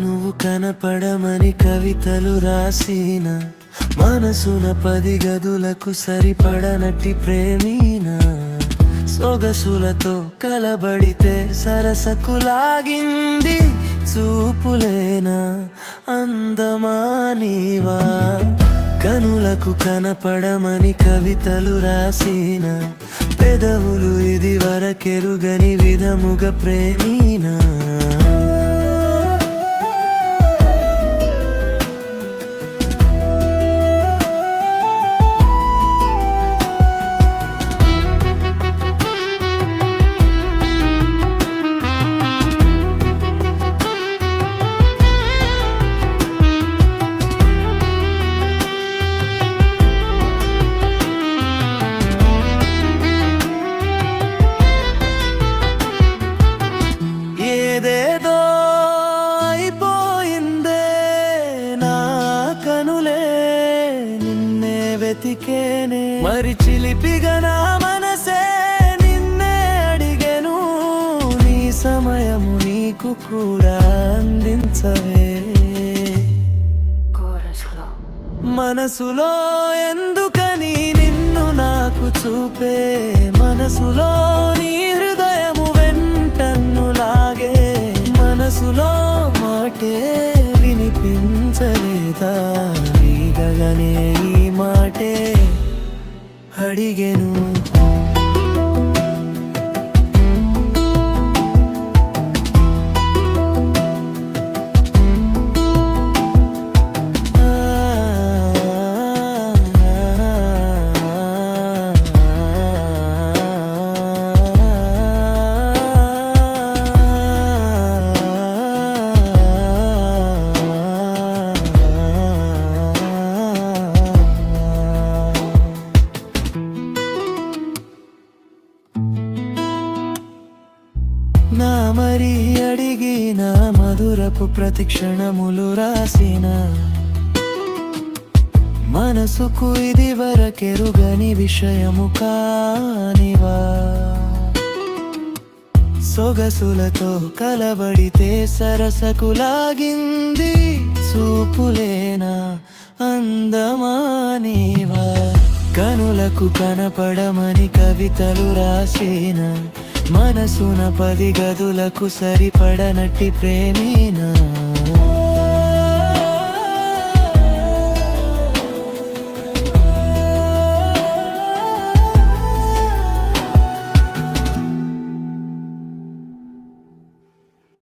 నువ్వు కనపడమని కవితలు రాసిన మనసున 10 గదులకు సరిపడనట్టి ప్రేమీన సొగసులతో కలబడితే సరసకు లాగింది చూపులేనా అందమా నీవా కనులకు కనపడమని కవితలు రాసిన పెదవులు ఇది వరకెరుగని విధముగా ప్రేమీనా ఏదేదో అయిపోయిందే నా కనులే నిన్నే వెతికేనే మరి చిలిపిగా నా మనసే నిన్నే అడిగెను నీ సమయము నీకు కూడా అందించవే మనసులో ఎందుకని నిన్ను నాకు చూపే మనసులో నీ హృదయము వెంటన్ను లాగే మనసులో మాటే వినిపించలేదా వీగగానే ఈ మాటే అడిగెను నా మరి అడిగిన మధురపు ప్రతిక్షణములు రాసిన మనసుకు ఇది వరకెరుగని విషయము కానివా సొగసులతో కలబడితే సరసకు లాగింది చూపులేనా అందమా నీవా కనులకు కనపడమని కవితలు రాసిన మనసున 10 గదులకు సరిపడనట్టి ప్రేమీనా